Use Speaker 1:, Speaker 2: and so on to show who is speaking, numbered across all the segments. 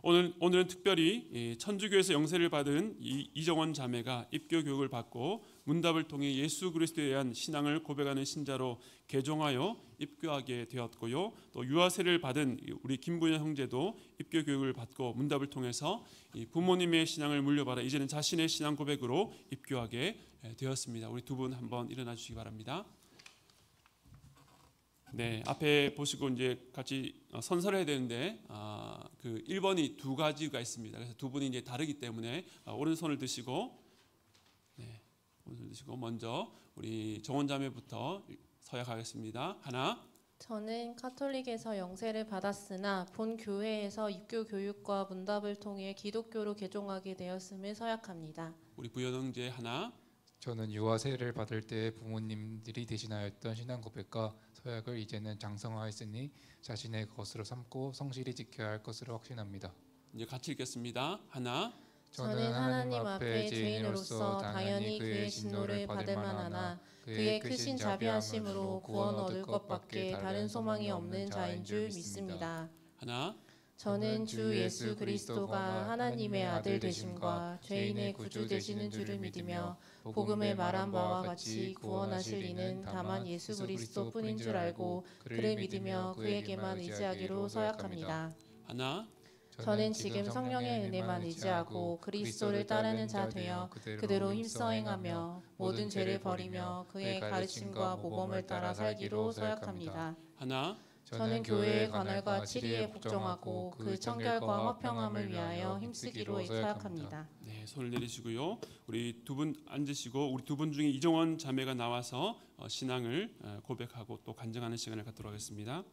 Speaker 1: 오늘은 특별히 천주교에서 영세를 받은 이정원 자매가 입교 교육을 받고 문답을 통해 예수 그리스도에 대한 신앙을 고백하는 신자로 개종하여 입교하게 되었고요. 또 유아세를 받은 우리 김부현 형제도 입교 교육을 받고 문답을 통해서 부모님의 신앙을 물려받아 이제는 자신의 신앙 고백으로 입교하게 되었습니다. 우리 두 분 한번 일어나 주시기 바랍니다. 네, 앞에 보시고 이제 같이 선서를 해야 되는데 그 1번이 두 가지가 있습니다. 그래서 두 분이 이제 다르기 때문에 오른손을 드시고 먼저 우리 정원자매부터 서약하겠습니다. 하나.
Speaker 2: 저는 카톨릭에서 영세를 받았으나 본 교회에서 입교 교육과 문답을 통해 기독교로 개종하게 되었음을 서약합니다.
Speaker 1: 우리 부연 형제 하나.
Speaker 3: 저는 유아세를 받을 때 부모님들이 대신하였던 신앙 고백과 서약을 이제는 장성하였으니 자신의 것으로 삼고 성실히 지켜야 할 것으로 확신합니다.
Speaker 1: 이제 같이 읽겠습니다. 하나.
Speaker 2: 저는 하나님 앞에 죄인으로서 당연히 그의 진노를 받을 만하나 그의 크신 자비하심으로 구원 얻을 것밖에 다른 소망이 없는 자인 줄 믿습니다.
Speaker 1: 하나.
Speaker 2: 저는 주 예수 그리스도가 하나님의 아들 되심과 죄인의 구주 되시는 줄을 믿으며 복음에 말한 바와 같이 구원하실 이는 다만 예수 그리스도뿐인 줄 알고 그를 믿으며 그에게만 의지하기로 서약합니다.
Speaker 1: 하나.
Speaker 2: 저는 지금 성령의 은혜만 의지하고 그리스도를 따르는 자 되어 그대로 힘써 행하며 모든 죄를 버리며 그의 가르침과 모범을 따라 살기로 서약합니다.
Speaker 1: 하나.
Speaker 2: 저는 교회의 관할과 치리에 복종하고 그 청결과 화평함을 위하여 힘쓰기로 서약합니다.
Speaker 1: 네, 손을 내리시고요. 우리 두 분 앉으시고 우리 두 분 중에 이정원 자매가 나와서 신앙을 고백하고 또 간증하는 시간을 갖도록 하겠습니다.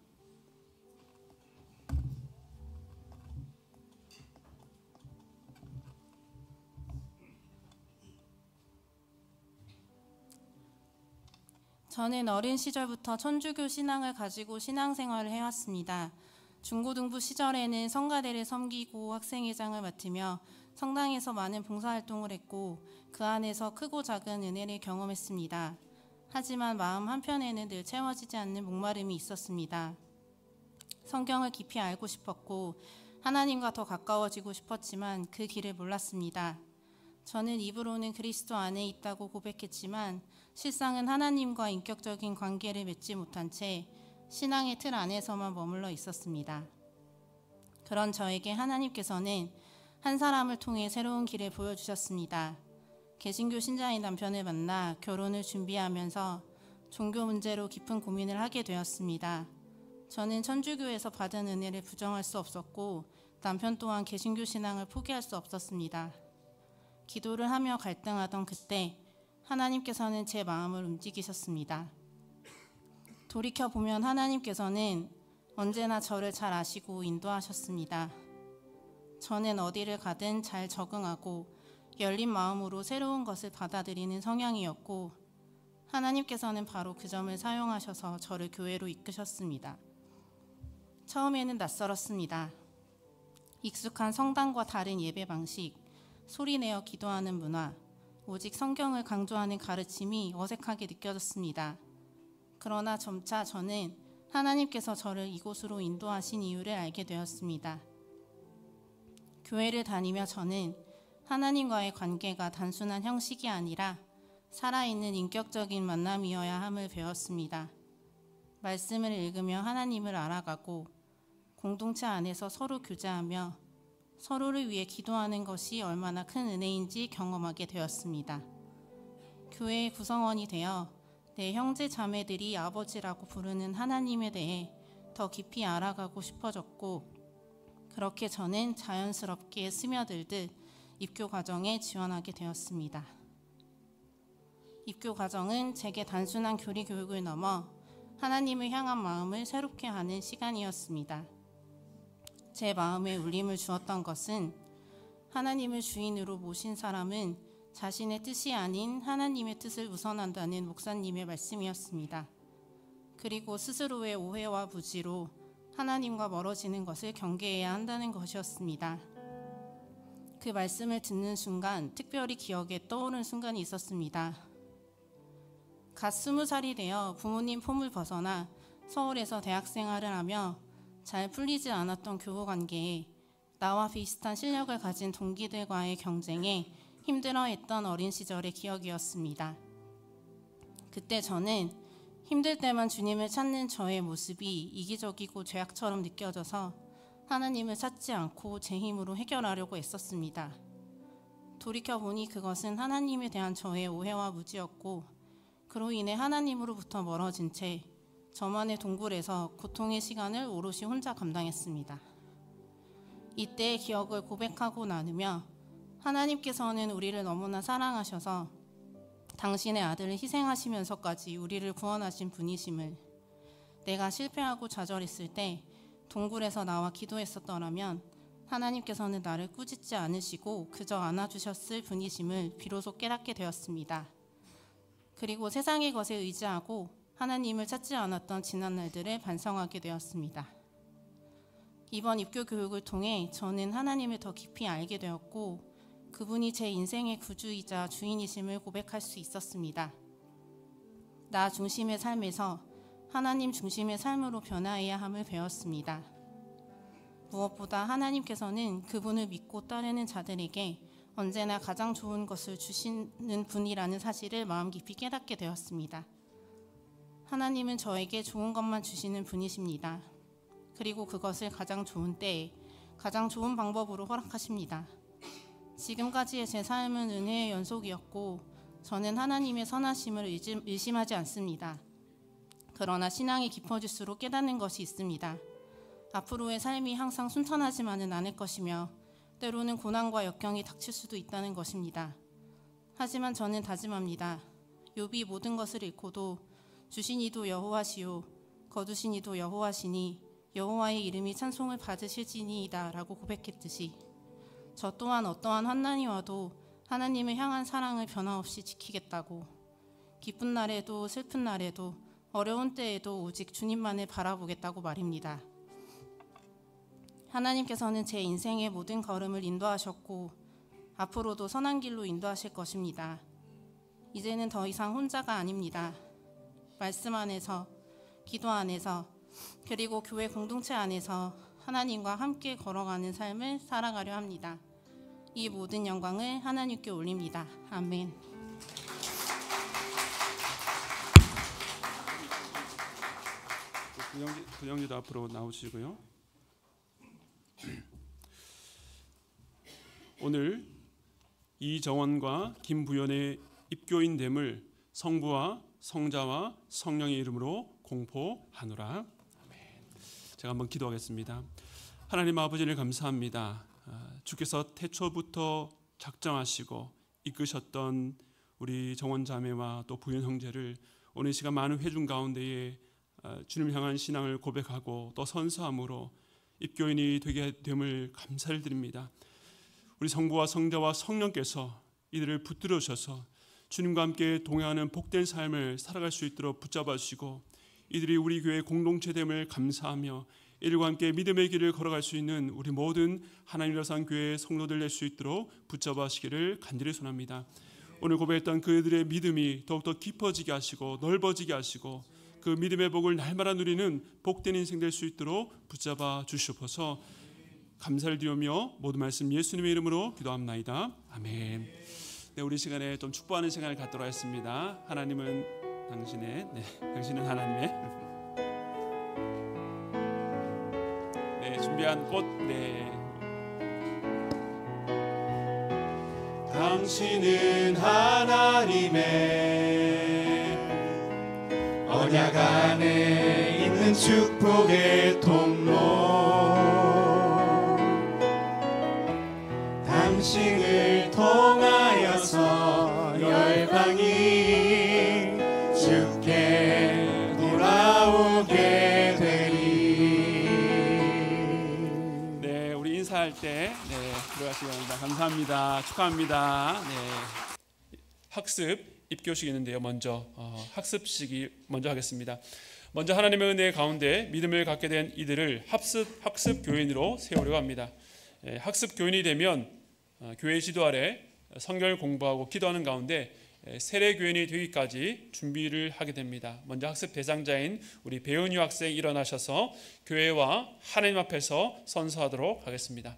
Speaker 4: 저는 어린 시절부터 천주교 신앙을 가지고 신앙생활을 해왔습니다. 중고등부 시절에는 성가대를 섬기고 학생회장을 맡으며 성당에서 많은 봉사활동을 했고 그 안에서 크고 작은 은혜를 경험했습니다. 하지만 마음 한편에는 늘 채워지지 않는 목마름이 있었습니다. 성경을 깊이 알고 싶었고 하나님과 더 가까워지고 싶었지만 그 길을 몰랐습니다. 저는 입으로는 그리스도 안에 있다고 고백했지만 실상은 하나님과 인격적인 관계를 맺지 못한 채 신앙의 틀 안에서만 머물러 있었습니다. 그런 저에게 하나님께서는 한 사람을 통해 새로운 길을 보여주셨습니다. 개신교 신자인 남편을 만나 결혼을 준비하면서 종교 문제로 깊은 고민을 하게 되었습니다. 저는 천주교에서 받은 은혜를 부정할 수 없었고 남편 또한 개신교 신앙을 포기할 수 없었습니다. 기도를 하며 갈등하던 그때 하나님께서는 제 마음을 움직이셨습니다. 돌이켜보면 하나님께서는 언제나 저를 잘 아시고 인도하셨습니다. 저는 어디를 가든 잘 적응하고 열린 마음으로 새로운 것을 받아들이는 성향이었고 하나님께서는 바로 그 점을 사용하셔서 저를 교회로 이끄셨습니다. 처음에는 낯설었습니다. 익숙한 성당과 다른 예배 방식, 소리내어 기도하는 문화, 오직 성경을 강조하는 가르침이 어색하게 느껴졌습니다. 그러나 점차 저는 하나님께서 저를 이곳으로 인도하신 이유를 알게 되었습니다. 교회를 다니며 저는 하나님과의 관계가 단순한 형식이 아니라 살아있는 인격적인 만남이어야 함을 배웠습니다. 말씀을 읽으며 하나님을 알아가고 공동체 안에서 서로 교제하며 서로를 위해 기도하는 것이 얼마나 큰 은혜인지 경험하게 되었습니다. 교회의 구성원이 되어 내 형제 자매들이 아버지라고 부르는 하나님에 대해 더 깊이 알아가고 싶어졌고 그렇게 저는 자연스럽게 스며들듯 입교 과정에 지원하게 되었습니다. 입교 과정은 제게 단순한 교리 교육을 넘어 하나님을 향한 마음을 새롭게 하는 시간이었습니다. 제 마음에 울림을 주었던 것은 하나님을 주인으로 모신 사람은 자신의 뜻이 아닌 하나님의 뜻을 우선한다는 목사님의 말씀이었습니다. 그리고 스스로의 오해와 무지로 하나님과 멀어지는 것을 경계해야 한다는 것이었습니다. 그 말씀을 듣는 순간 특별히 기억에 떠오른 순간이 있었습니다. 갓 20살이 되어 부모님 품을 벗어나 서울에서 대학 생활을 하며 잘 풀리지 않았던 교우 관계에 나와 비슷한 실력을 가진 동기들과의 경쟁에 힘들어했던 어린 시절의 기억이었습니다. 그때 저는 힘들 때만 주님을 찾는 저의 모습이 이기적이고 죄악처럼 느껴져서 하나님을 찾지 않고 제 힘으로 해결하려고 애썼습니다. 돌이켜보니 그것은 하나님에 대한 저의 오해와 무지였고 그로 인해 하나님으로부터 멀어진 채 저만의 동굴에서 고통의 시간을 오롯이 혼자 감당했습니다. 이때의 기억을 고백하고 나누며 하나님께서는 우리를 너무나 사랑하셔서 당신의 아들을 희생하시면서까지 우리를 구원하신 분이심을, 내가 실패하고 좌절했을 때 동굴에서 나와 기도했었더라면 하나님께서는 나를 꾸짖지 않으시고 그저 안아주셨을 분이심을 비로소 깨닫게 되었습니다. 그리고 세상의 것에 의지하고 하나님을 찾지 않았던 지난 날들을 반성하게 되었습니다. 이번 입교 교육을 통해 저는 하나님을 더 깊이 알게 되었고 그분이 제 인생의 구주이자 주인이심을 고백할 수 있었습니다. 나 중심의 삶에서 하나님 중심의 삶으로 변화해야 함을 배웠습니다. 무엇보다 하나님께서는 그분을 믿고 따르는 자들에게 언제나 가장 좋은 것을 주시는 분이라는 사실을 마음 깊이 깨닫게 되었습니다. 하나님은 저에게 좋은 것만 주시는 분이십니다. 그리고 그것을 가장 좋은 때에 가장 좋은 방법으로 허락하십니다. 지금까지의 제 삶은 은혜의 연속이었고 저는 하나님의 선하심을 의심하지 않습니다. 그러나 신앙이 깊어질수록 깨닫는 것이 있습니다. 앞으로의 삶이 항상 순탄하지만은 않을 것이며 때로는 고난과 역경이 닥칠 수도 있다는 것입니다. 하지만 저는 다짐합니다. 욥이 모든 것을 잃고도 주신 이도 여호와시요 거두신 이도 여호와시니 여호와의 이름이 찬송을 받으실지니이다 라고 고백했듯이 저 또한 어떠한 환난이 와도 하나님을 향한 사랑을 변함없이 지키겠다고, 기쁜 날에도 슬픈 날에도 어려운 때에도 오직 주님만을 바라보겠다고 말입니다. 하나님께서는 제 인생의 모든 걸음을 인도하셨고 앞으로도 선한 길로 인도하실 것입니다. 이제는 더 이상 혼자가 아닙니다. 말씀 안에서, 기도 안에서, 그리고 교회 공동체 안에서 하나님과 함께 걸어가는 삶을 살아가려 합니다. 이 모든 영광을 하나님께 올립니다. 아멘.
Speaker 1: 부영지도 앞으로 나오시고요. 오늘 이정원과 김부연의 입교인됨을 성부와 성자와 성령의 이름으로 공포하노라. 아멘. 제가 한번 기도하겠습니다. 하나님 아버지를 감사합니다. 주께서 태초부터 작정하시고 이끄셨던 우리 정원 자매와 또 부연 형제를 오늘 시간 많은 회중 가운데에 주님을 향한 신앙을 고백하고 또 선서함으로 입교인이 되게 됨을 감사를 드립니다. 우리 성부와 성자와 성령께서 이들을 붙들어 주셔서 주님과 함께 동행하는 복된 삶을 살아갈 수 있도록 붙잡아 주시고 이들이 우리 교회 공동체됨을 감사하며 이들과 함께 믿음의 길을 걸어갈 수 있는 우리 모든 하나님의 산 교회 성도들 될 수 있도록 붙잡아 주시기를 간절히 소원합니다. 오늘 고백했던 그들의 믿음이 더욱더 깊어지게 하시고 넓어지게 하시고 그 믿음의 복을 날마다 누리는 복된 인생 될 수 있도록 붙잡아 주시옵소서. 감사를 드리며 모든 말씀 예수님의 이름으로 기도합나이다. 아멘. 네, 우리 시간에 좀 축복하는 시간을 갖도록 하겠습니다. 하나님은 당신의, 당신은 하나님의. 네, 준비한 꽃. 네.
Speaker 5: 당신은 하나님의 언약 안에 있는 축복의 통로, 당신을 통하여서 열방이 주께 돌아오게 되리.
Speaker 1: 네, 우리 인사할 때 들어가시기 바랍니다. 감사합니다. 축하합니다. 네. 학습 입교식이 있는데요. 먼저 학습식이 먼저 하겠습니다. 먼저 하나님의 은혜 가운데 믿음을 갖게 된 이들을 학습 교인으로 세우려고 합니다. 학습 교인이 되면 교회 지도 아래 성경을 공부하고 기도하는 가운데 세례 교인이 되기까지 준비를 하게 됩니다. 먼저 학습 대상자인 우리 배은유 학생 일어나셔서 교회와 하나님 앞에서 선서하도록 하겠습니다.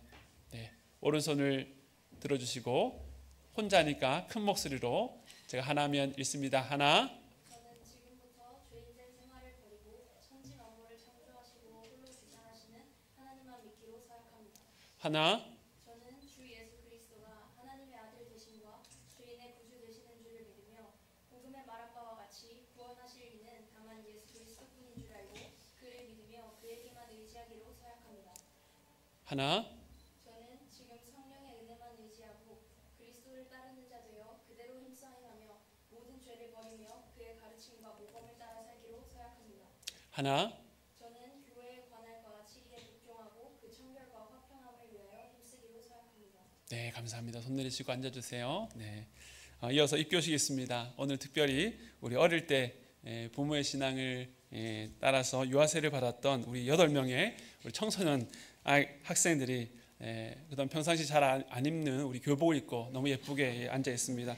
Speaker 1: 오른손을 들어주시고 혼자니까 큰 목소리로 제가 하나면 읽습니다. 하나.
Speaker 6: 저는 지금부터 죄인된 생활을 버리고 천지 만물을 창조하시고 홀로 주장하시는 하나님만 믿기로 서약합니다.
Speaker 1: 하나.
Speaker 6: 저는 주 예수 그리스도가 하나님의 아들 되심과 죄인의 구주 되시는 줄을 믿으며 복음에 말한 바와 같이 구원하실 이는 다만 예수 그리스도뿐인 줄 알고 그를 믿으며 그에게만 의지하기로 서약합니다.
Speaker 1: 하나.
Speaker 6: 저는 지금 성령의 은혜만 의지하고 그리스도를 따르는 자 되어 그대로 힘써 행하며 모든 죄를 버리며 그의 가르침과 모범을 따라 살기로 서약합니다.
Speaker 1: 하나.
Speaker 6: 저는 교회의 관할과 치리에 복종하고 그 청결과 화평함을 위하여 힘쓰기로 서약합니다.
Speaker 1: 네, 감사합니다. 손 내리시고 앉아주세요. 네, 이어서 입교시겠습니다. 오늘 특별히 우리 어릴 때 부모의 신앙을 따라서 유아세를 받았던 우리 8명의 우리 청소년 학생들이 그다음 평상시 잘 안 입는 우리 교복을 입고 너무 예쁘게 앉아 있습니다.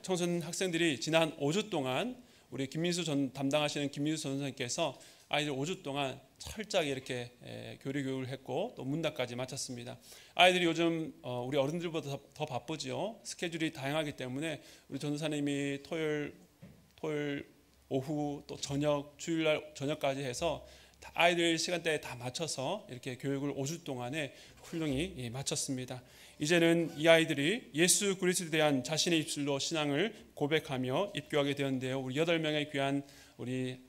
Speaker 1: 청소년 학생들이 지난 5주 동안 우리 김민수 전 담당하시는 김민수 전선생님께서 아이들 5주 동안 철저하게 이렇게 교리 교육을 했고 또 문답까지 마쳤습니다. 아이들이 요즘 우리 어른들보다 더 바쁘지요. 스케줄이 다양하기 때문에 우리 전도사님이 토요일 오후 또 저녁 주일날 저녁까지 해서 아이들 시간대에 다 맞춰서 이렇게 교육을 5주 동안에 훌륭히 마쳤습니다. 이제는 이 아이들이 예수 그리스도에 대한 자신의 입술로 신앙을 고백하며 입교하게 되었는데요. 우리 8명의 귀한 우리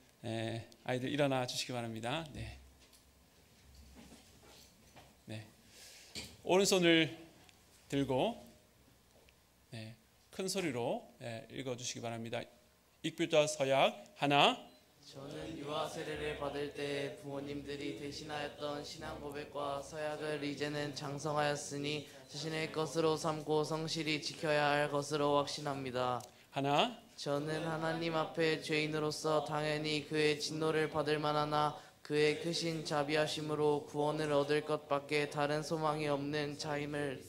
Speaker 1: 아이들 일어나 주시기 바랍니다. 네. 네. 오른손을 들고 큰 소리로 읽어 주시기 바랍니다. 입교자 서약 하나.
Speaker 7: 저는 유아 세례를 받을 때 부모님들이 대신하였던 신앙 고백과 서약을 이제는 장성하였으니 자신의 것으로 삼고 성실히 지켜야 할 것으로 확신합니다.
Speaker 1: 하나.
Speaker 7: 저는 하나님 앞에 죄인으로서 당연히 그의 진노를 받을 만하나 그의 크신 자비하심으로 구원을 얻을 것밖에 다른 소망이 없는 자임을.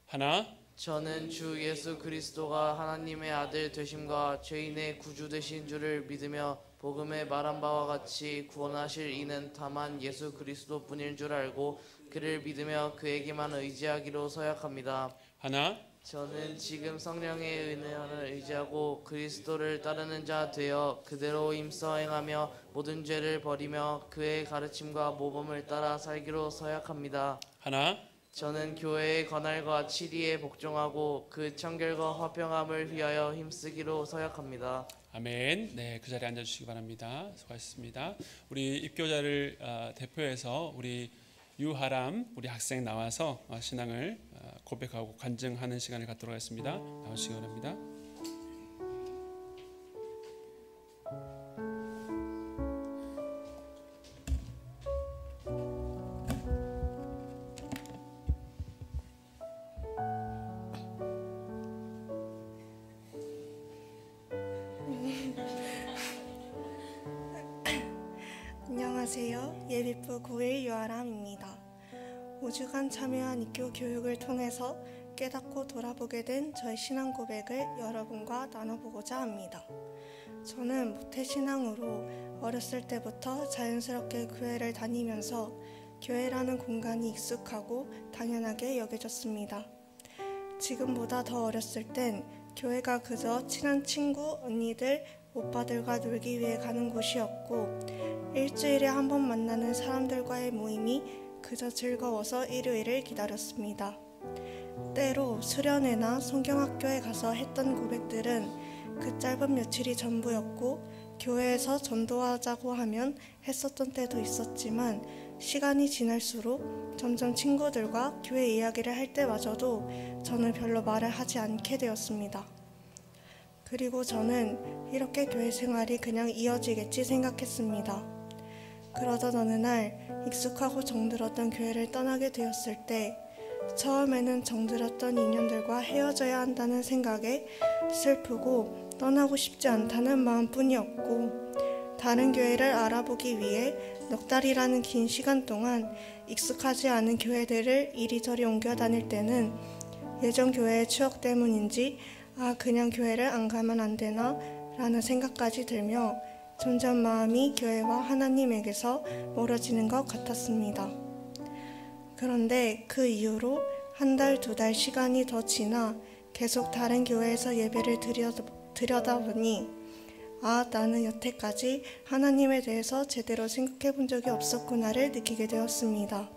Speaker 1: 하나.
Speaker 7: 저는 주 예수 그리스도가 하나님의 아들 되심과 죄인의 구주 되신 줄을 믿으며 복음에 말한 바와 같이 구원하실 이는 다만 예수 그리스도뿐인 줄 알고 그를 믿으며 그에게만 의지하기로 서약합니다.
Speaker 1: 하나.
Speaker 7: 저는 지금 성령의 은혜를 의지하고 그리스도를 따르는 자 되어 그대로 힘써 행하며 모든 죄를 버리며 그의 가르침과 모범을 따라 살기로 서약합니다.
Speaker 1: 하나.
Speaker 7: 저는 교회의 관할과 치리에 복종하고 그 청결과 화평함을 위하여 힘쓰기로 서약합니다.
Speaker 1: 아멘. 네, 그 자리에 앉아 주시기 바랍니다. 수고하셨습니다. 우리 입교자를 대표해서 우리 유하람 우리 학생 나와서 신앙을 고백하고 간증하는 시간을 갖도록 하겠습니다. 나오시기 바랍니다.
Speaker 8: 안녕하세요. 예비부 9일 유아람입니다. 5주간 참여한 입교 교육을 통해서 깨닫고 돌아보게 된 저의 신앙 고백을 여러분과 나눠보고자 합니다. 저는 모태신앙으로 어렸을 때부터 자연스럽게 교회를 다니면서 교회라는 공간이 익숙하고 당연하게 여겨졌습니다. 지금보다 더 어렸을 땐 교회가 그저 친한 친구, 언니들, 오빠들과 놀기 위해 가는 곳이었고 일주일에 한 번 만나는 사람들과의 모임이 그저 즐거워서 일요일을 기다렸습니다. 때로 수련회나 성경학교에 가서 했던 고백들은 그 짧은 며칠이 전부였고 교회에서 전도하자고 하면 했었던 때도 있었지만 시간이 지날수록 점점 친구들과 교회 이야기를 할 때마저도 저는 별로 말을 하지 않게 되었습니다. 그리고 저는 이렇게 교회 생활이 그냥 이어지겠지 생각했습니다. 그러던 어느 날 익숙하고 정들었던 교회를 떠나게 되었을 때 처음에는 정들었던 인연들과 헤어져야 한다는 생각에 슬프고 떠나고 싶지 않다는 마음뿐이었고 다른 교회를 알아보기 위해 넉 달이라는 긴 시간 동안 익숙하지 않은 교회들을 이리저리 옮겨 다닐 때는 예전 교회의 추억 때문인지 그냥 교회를 안 가면 안 되나 라는 생각까지 들며 점점 마음이 교회와 하나님에게서 멀어지는 것 같았습니다. 그런데 그 이후로 한 달, 두 달 시간이 더 지나 계속 다른 교회에서 예배를 드려다 보니 나는 여태까지 하나님에 대해서 제대로 생각해 본 적이 없었구나를 느끼게 되었습니다.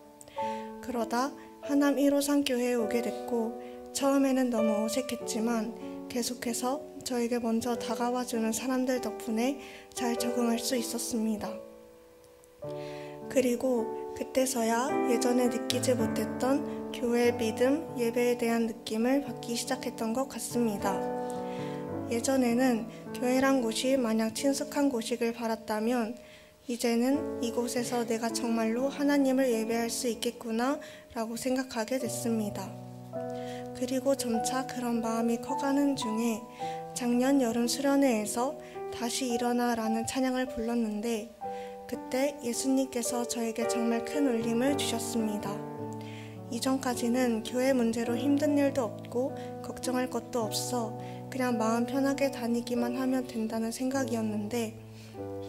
Speaker 8: 그러다 하남 1호선 교회에 오게 됐고 처음에는 너무 어색했지만 계속해서 저에게 먼저 다가와주는 사람들 덕분에 잘 적응할 수 있었습니다. 그리고 그때서야 예전에 느끼지 못했던 교회의 믿음, 예배에 대한 느낌을 받기 시작했던 것 같습니다. 예전에는 교회란 곳이 마냥 친숙한 곳이길 바랐다면 이제는 이곳에서 내가 정말로 하나님을 예배할 수 있겠구나 라고 생각하게 됐습니다. 그리고 점차 그런 마음이 커가는 중에 작년 여름 수련회에서 다시 일어나 라는 찬양을 불렀는데 그때 예수님께서 저에게 정말 큰 울림을 주셨습니다. 이전까지는 교회 문제로 힘든 일도 없고 걱정할 것도 없어 그냥 마음 편하게 다니기만 하면 된다는 생각이었는데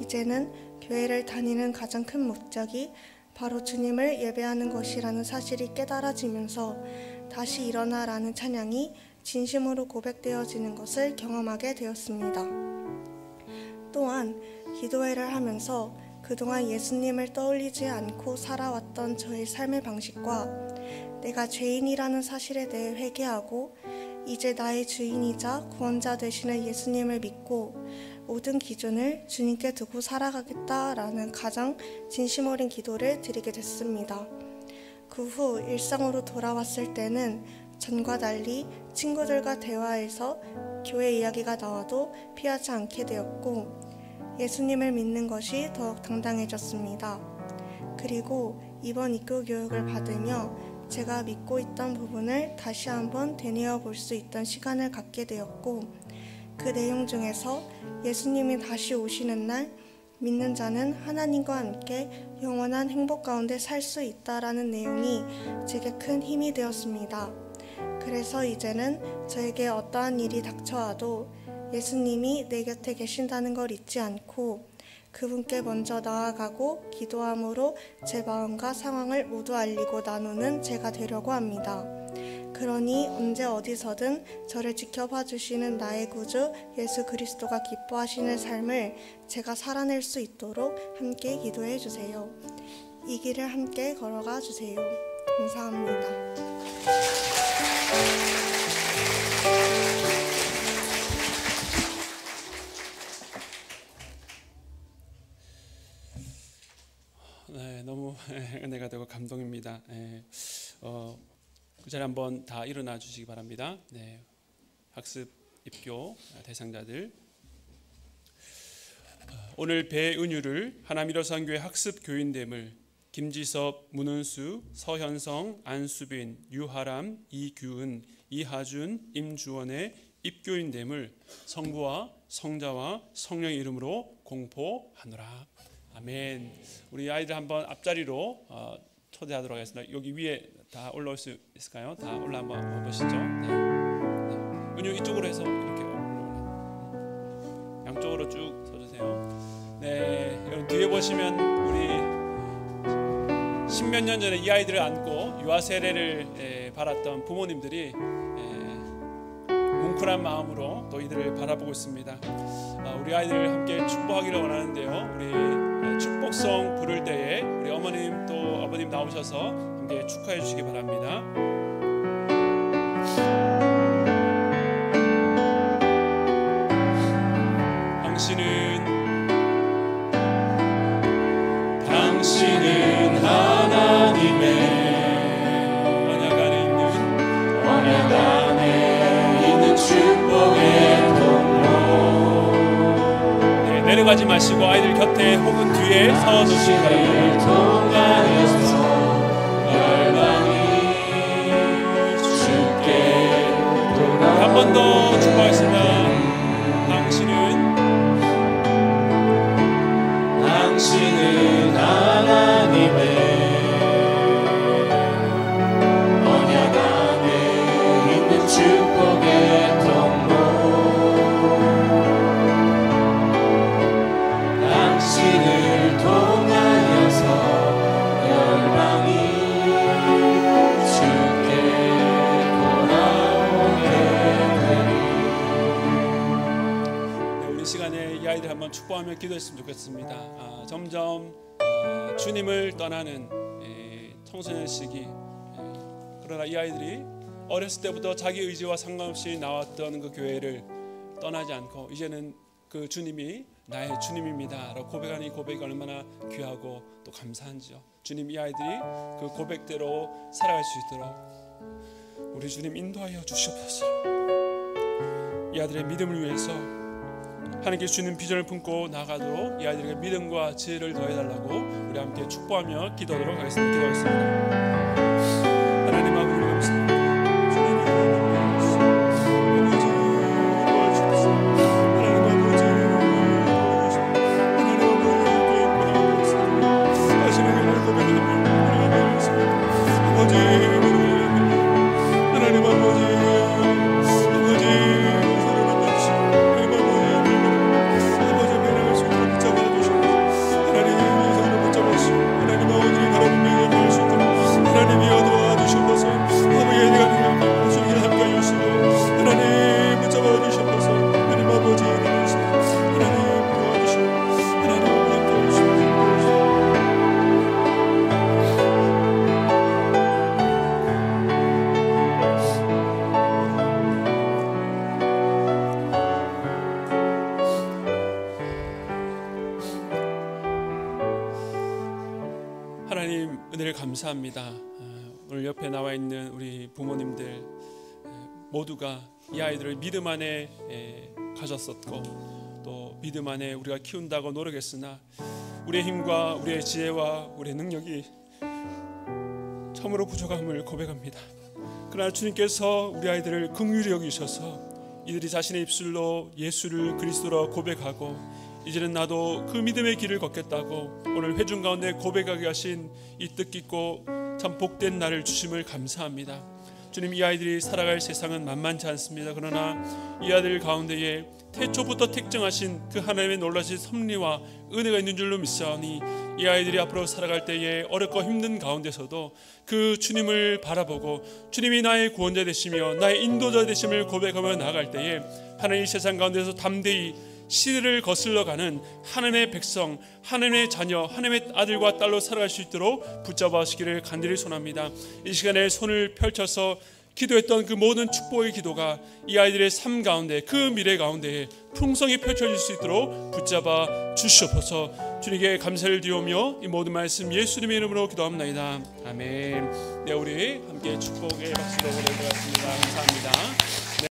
Speaker 8: 이제는 교회를 다니는 가장 큰 목적이 바로 주님을 예배하는 것이라는 사실이 깨달아지면서 다시 일어나라는 찬양이 진심으로 고백되어지는 것을 경험하게 되었습니다. 또한 기도회를 하면서 그동안 예수님을 떠올리지 않고 살아왔던 저의 삶의 방식과 내가 죄인이라는 사실에 대해 회개하고 이제 나의 주인이자 구원자 되시는 예수님을 믿고 모든 기준을 주님께 두고 살아가겠다라는 가장 진심 어린 기도를 드리게 됐습니다. 그 후 일상으로 돌아왔을 때는 전과 달리 친구들과 대화해서 교회 이야기가 나와도 피하지 않게 되었고 예수님을 믿는 것이 더욱 당당해졌습니다. 그리고 이번 입교 교육을 받으며 제가 믿고 있던 부분을 다시 한번 되뇌어 볼 수 있던 시간을 갖게 되었고 그 내용 중에서 예수님이 다시 오시는 날 믿는 자는 하나님과 함께 영원한 행복 가운데 살 수 있다라는 내용이 제게 큰 힘이 되었습니다. 그래서 이제는 저에게 어떠한 일이 닥쳐와도 예수님이 내 곁에 계신다는 걸 잊지 않고 그분께 먼저 나아가고 기도함으로 제 마음과 상황을 모두 알리고 나누는 제가 되려고 합니다. 그러니 언제 어디서든 저를 지켜봐 주시는 나의 구주 예수 그리스도가 기뻐하시는 삶을 제가 살아낼 수 있도록 함께 기도해 주세요. 이 길을 함께 걸어가 주세요. 감사합니다.
Speaker 1: 네, 너무 은혜가 되고 감동입니다. 그 자리에 한번 다 일어나 주시기 바랍니다. 네, 학습 입교 대상자들 오늘 배은유를 하남 1호선 교회 학습 교인됨을 김지섭, 문은수, 서현성, 안수빈, 유하람, 이규은, 이하준, 임주원의 입교인됨을 성부와 성자와 성령의 이름으로 공포하노라. 아멘. 우리 아이들 한번 앞자리로 초대하도록 하겠습니다. 여기 위에 다 올라올 수 있을까요? 다 올라 한번 보시죠. 네. 은유 이쪽으로 해서 이렇게 올라. 양쪽으로 쭉 서주세요. 네, 여러분 뒤에 보시면 우리 십몇 년 전에 이 아이들을 안고 유아 세례를 받았던 부모님들이 뭉클한 마음으로 또 이들을 바라보고 있습니다. 우리 아이들을 함께 축복하기를 원하는데요. 우리 축복성 부를 때에 우리 어머님 또 아버님 나오셔서 함께 축하해 주시기 바랍니다. 당신은 하나님의 언약 안에 있는 축복의 통로. 네, 내려가지 마시고 아이들 곁에 혹은 뒤에 서주시기 바랍니다. 한 번 더 축복하겠습니다. 당신은 하나님의 언약 안에 있는 축복의 통로. 당신을 통하여서 열방이 축복하며 기도했으면 좋겠습니다. 점점 주님을 떠나는 청소년 시기, 그러나 이 아이들이 어렸을 때부터 자기 의지와 상관없이 나왔던 그 교회를 떠나지 않고 이제는 그 주님이 나의 주님입니다 라고 고백하는 이 고백이 얼마나 귀하고 또 감사한지요. 주님, 이 아이들이 그 고백대로 살아갈 수 있도록 우리 주님 인도하여 주시옵소서. 이 아이들의 믿음을 위해서 하나님께 주는 비전을 품고 나가도록 이 아이들에게 믿음과 지혜를 더해달라고 우리 함께 축복하며 기도하도록 하겠습니다. 기도하겠습니다. 하나님 아버지 감사합니다. 하나님 은혜를 감사합니다. 오늘 옆에 나와 있는 우리 부모님들 모두가 이 아이들을 믿음 안에 가졌었고 또 믿음 안에 우리가 키운다고 노력했으나 우리의 힘과 우리의 지혜와 우리의 능력이 참으로 부족함을 고백합니다. 그러나 주님께서 우리 아이들을 긍휼히 여기셔서 이들이 자신의 입술로 예수를 그리스도로 고백하고 이제는 나도 그 믿음의 길을 걷겠다고 오늘 회중 가운데 고백하게 하신 이 뜻깊고 참 복된 날을 주심을 감사합니다. 주님, 이 아이들이 살아갈 세상은 만만치 않습니다. 그러나 이 아이들 가운데에 태초부터 택정하신 그 하나님의 놀라신 섭리와 은혜가 있는 줄로 믿사오니 이 아이들이 앞으로 살아갈 때에 어렵고 힘든 가운데서도 그 주님을 바라보고 주님이 나의 구원자 되시며 나의 인도자 되심을 고백하며 나아갈 때에 하나님 이 세상 가운데서 담대히 시대를 거슬러 가는 하나님의 백성, 하나님의 자녀, 하나님의 아들과 딸로 살아갈 수 있도록 붙잡아 주시기를 간절히 소원합니다. 이 시간에 손을 펼쳐서 기도했던 그 모든 축복의 기도가 이 아이들의 삶 가운데 그 미래 가운데에 풍성히 펼쳐질 수 있도록 붙잡아 주시옵소서. 주님께 감사를 드리오며 이 모든 말씀 예수님의 이름으로 기도합니다. 아멘. 네, 우리 함께 축복의 박수로 보내드립니다.